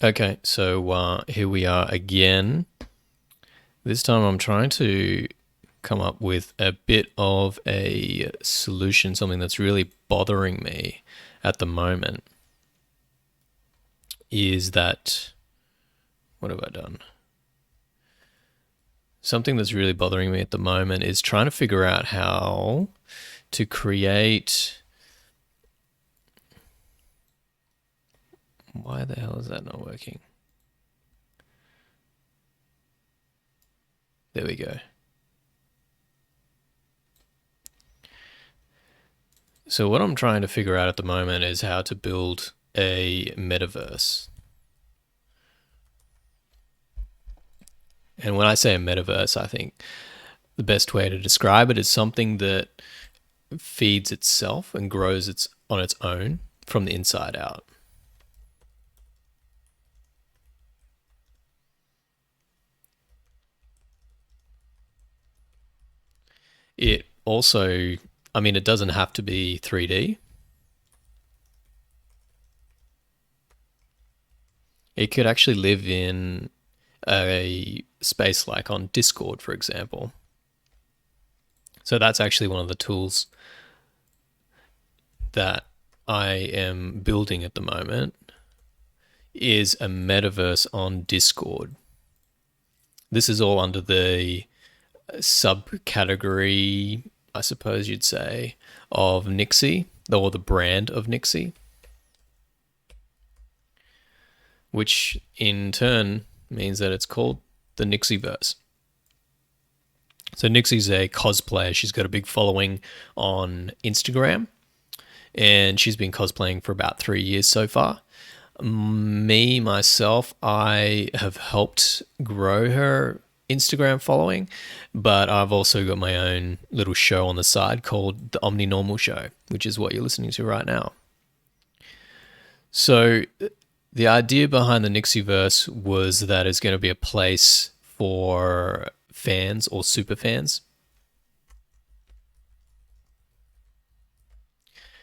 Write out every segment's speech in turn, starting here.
Okay, so here we are again. This time I'm trying to come up with a bit of a solution, something that's really bothering me at the moment. Is that, what have I done? Something that's really bothering me at the moment is trying to figure out how to create. Why the hell is that not working? There we go. So, what I'm trying to figure out at the moment is how to build a metaverse. And when I say a metaverse, I think the best way to describe it is something that feeds itself and grows on its own from the inside out. It also, I mean, it doesn't have to be 3D. It could actually live in a space like on Discord, for example. So that's actually one of the tools that I am building at the moment is a metaverse on Discord. This is all under the subcategory, I suppose you'd say, of Nixie, or the brand of Nixie, which in turn means that it's called the Nixieverse. So Nixie's a cosplayer. She's got a big following on Instagram, and she's been cosplaying for about 3 years so far. Me, myself, I have helped grow her Instagram following, but I've also got my own little show on the side called The Omni Normal Show, which is what you're listening to right now. So the idea behind the Nixieverse was that it's going to be a place for fans or super fans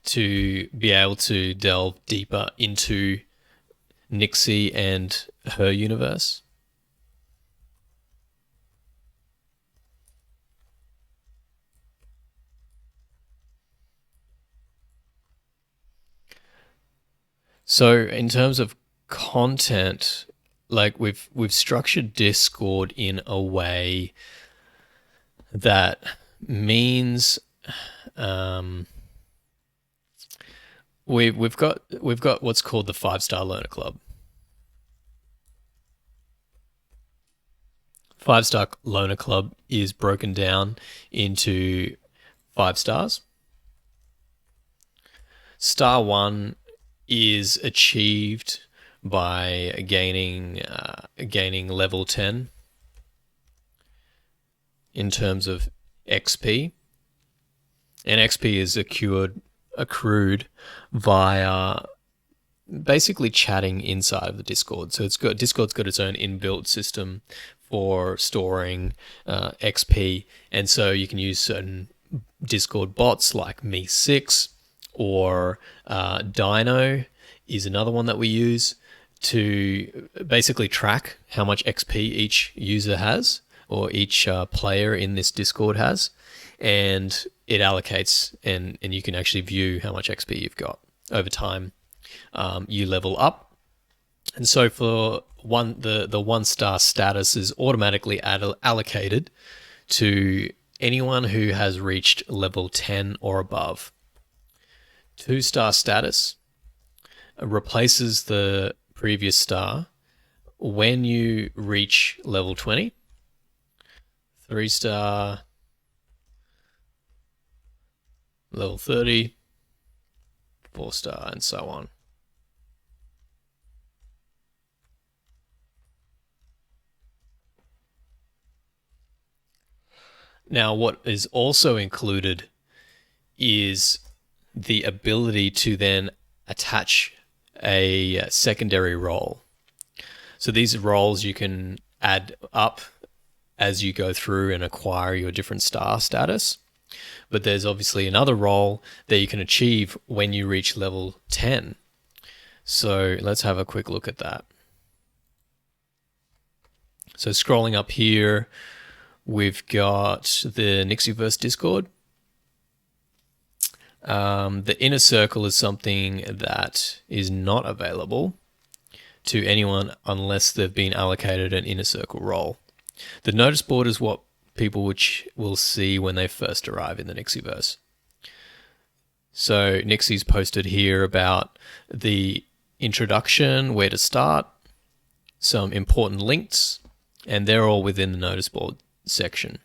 to be able to delve deeper into Nixie and her universe. So in terms of content, like we've structured Discord in a way that means um, we've got what's called the 5 star learner club. 5 star loner club is broken down into 5 stars. Star one is achieved by gaining level 10 in terms of XP, and XP is accrued via basically chatting inside of the Discord. So Discord's got its own inbuilt system for storing XP, and so you can use certain Discord bots like Me6 or Dino is another one that we use to basically track how much XP each user has or each player in this Discord has, and it allocates and you can actually view how much XP you've got over time. You level up, and so for the 1 star status is automatically allocated to anyone who has reached level 10 or above. 2 star status replaces the previous star when you reach level 20. 3 star, level 30, 4 star, and so on. Now, what is also included is the ability to then attach a secondary role. So these roles you can add up as you go through and acquire your different star status. But there's obviously another role that you can achieve when you reach level 10. So let's have a quick look at that. So scrolling up here, we've got the Nixiverse Discord. The inner circle is something that is not available to anyone unless they've been allocated an inner circle role. The notice board is what people will see when they first arrive in the Nixiverse. So Nixie's posted here about the introduction, where to start, some important links, and they're all within the notice board section.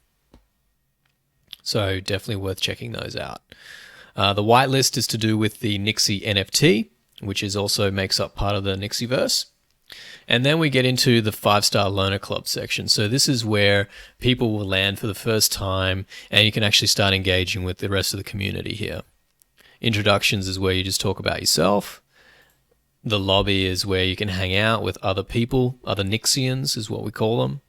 So definitely worth checking those out. The whitelist is to do with the Nixie NFT, which is also makes up part of the Nixiverse. And then we get into the 5-star Loner Club section. So this is where people will land for the first time and you can actually start engaging with the rest of the community here. Introductions is where you just talk about yourself. The lobby is where you can hang out with other people, other Nixians is what we call them.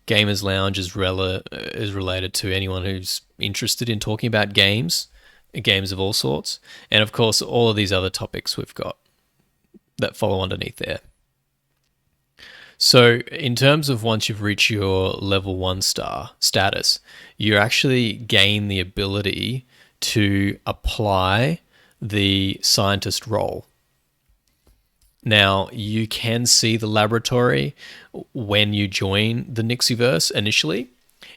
Gamers Lounge is related to anyone who's interested in talking about games of all sorts. And of course, all of these other topics we've got that follow underneath there. So in terms of once you've reached your level 1 star status, you actually gain the ability to apply the scientist role. Now, you can see the laboratory when you join the Nixiverse initially,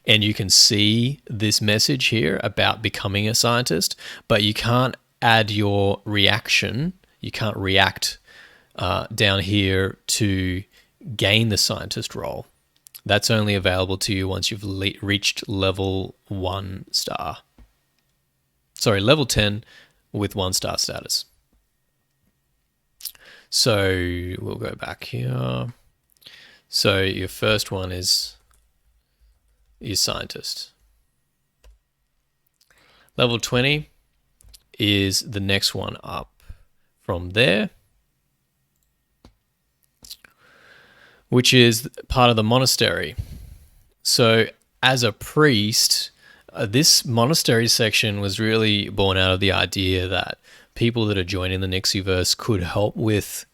and you can see this message here about becoming a scientist, but you can't add your reaction. You can't react down here to gain the scientist role. That's only available to you once you've reached level 1 star. Sorry, level 10 with 1 star status. So we'll go back here. So your first one is your scientist. Level 20 is the next one up from there, which is part of the monastery. So as a priest, this monastery section was really born out of the idea that people that are joining the Nixiverse could help with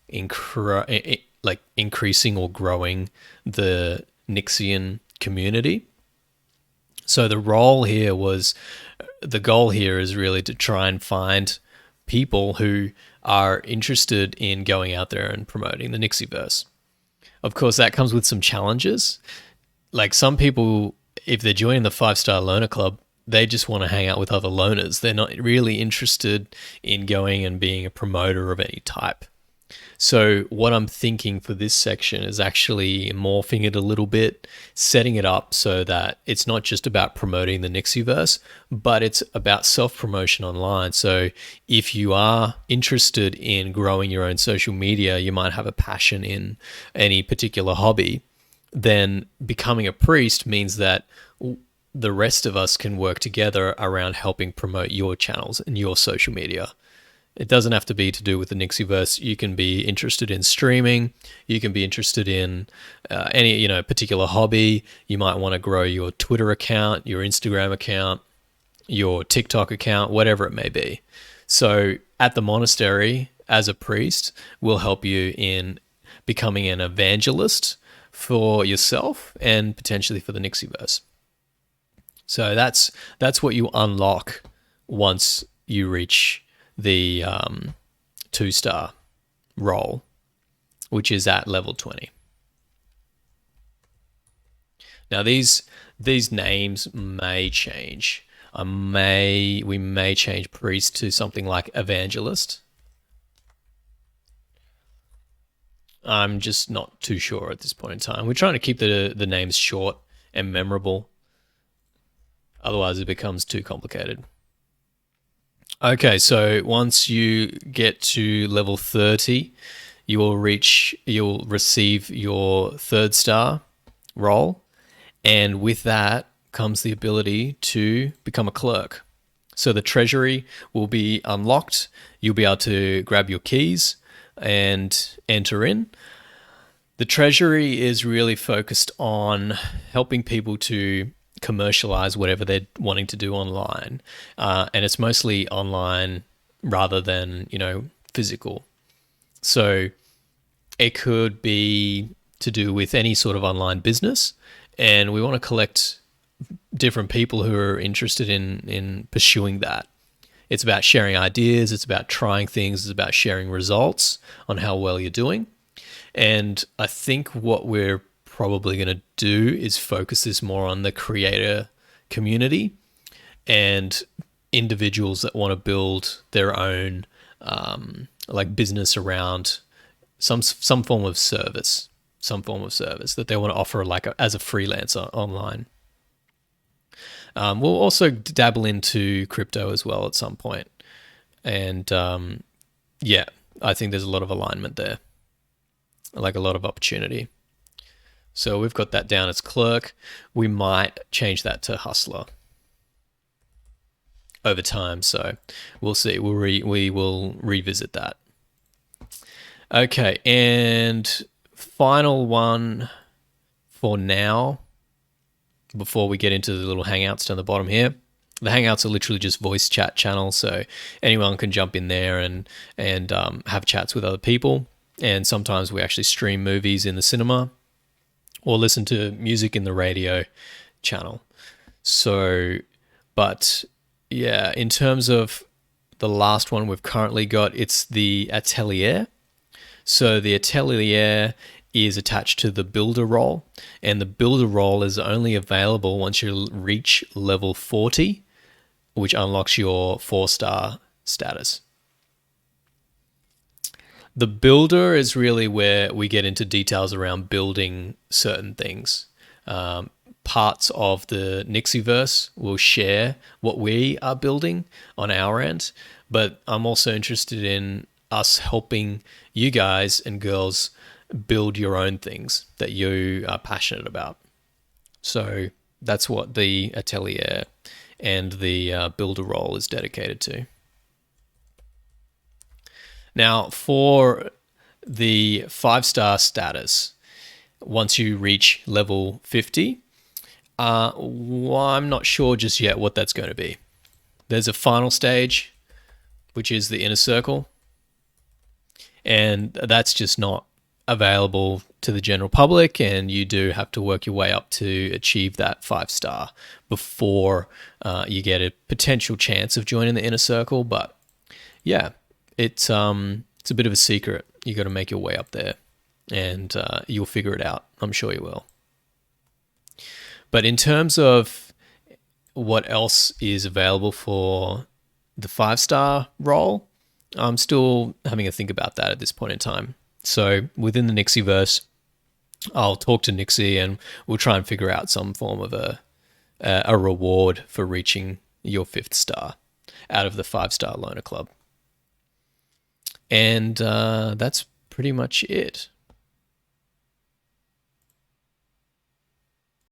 increasing or growing the Nixian community. So the goal here is really to try and find people who are interested in going out there and promoting the Nixiverse. Of course, that comes with some challenges. Like some people, if they're joining the 5-star Loner Club, they just want to hang out with other loners. They're not really interested in going and being a promoter of any type. So what I'm thinking for this section is actually morphing it a little bit, setting it up so that it's not just about promoting the Nixiverse, but it's about self-promotion online. So if you are interested in growing your own social media, you might have a passion in any particular hobby, then becoming a priest means that the rest of us can work together around helping promote your channels and your social media. It doesn't have to be to do with the Nixiverse. You can be interested in streaming. You can be interested in any particular hobby. You might want to grow your Twitter account, your Instagram account, your TikTok account, whatever it may be. So at the monastery, as a priest, we'll help you in becoming an evangelist for yourself and potentially for the Nixiverse. So that's what you unlock once you reach the 2-star role, which is at level 20. Now these names may change. We may change priest to something like evangelist. I'm just not too sure at this point in time. We're trying to keep the names short and memorable. Otherwise, it becomes too complicated. Okay, so once you get to level 30, you'll receive your 3rd star role, and with that comes the ability to become a clerk. So the treasury will be unlocked. You'll be able to grab your keys and enter in. The treasury is really focused on helping people to commercialize whatever they're wanting to do online, and it's mostly online rather than physical. So it could be to do with any sort of online business, and we want to collect different people who are interested in pursuing that. It's about sharing ideas, it's about trying things, it's about sharing results on how well you're doing. And I think what we're probably going to do is focus this more on the creator community and individuals that want to build their own like business around some form of service, that they want to offer like as a freelancer online. We'll also dabble into crypto as well at some point. And yeah, I think there's a lot of alignment there, like a lot of opportunity. So we've got that down as clerk. We might change that to hustler over time. So we'll see. We will revisit that. Okay, and final one for now, before we get into the little hangouts down the bottom here. The hangouts are literally just voice chat channels, so anyone can jump in there and have chats with other people. And sometimes we actually stream movies in the cinema or listen to music in the radio channel. So, but yeah, in terms of the last one we've currently got, it's the Atelier. So the Atelier is attached to the builder role, and the builder role is only available once you reach level 40, which unlocks your 4-star status. The builder is really where we get into details around building certain things. Parts of the Nixiverse will share what we are building on our end, but I'm also interested in us helping you guys and girls build your own things that you are passionate about. So that's what the Atelier and the builder role is dedicated to. Now, for the 5-star status, once you reach level 50, I'm not sure just yet what that's going to be. There's a final stage, which is the inner circle, and that's just not available to the general public, and you do have to work your way up to achieve that 5-star before you get a potential chance of joining the inner circle. But yeah, it's a bit of a secret. You got to make your way up there, and you'll figure it out. I'm sure you will. But in terms of what else is available for the 5-star role, I'm still having a think about that at this point in time. So within the Nixiverse, I'll talk to Nixie and we'll try and figure out some form of a reward for reaching your 5th star out of the 5-star loner club. And that's pretty much it.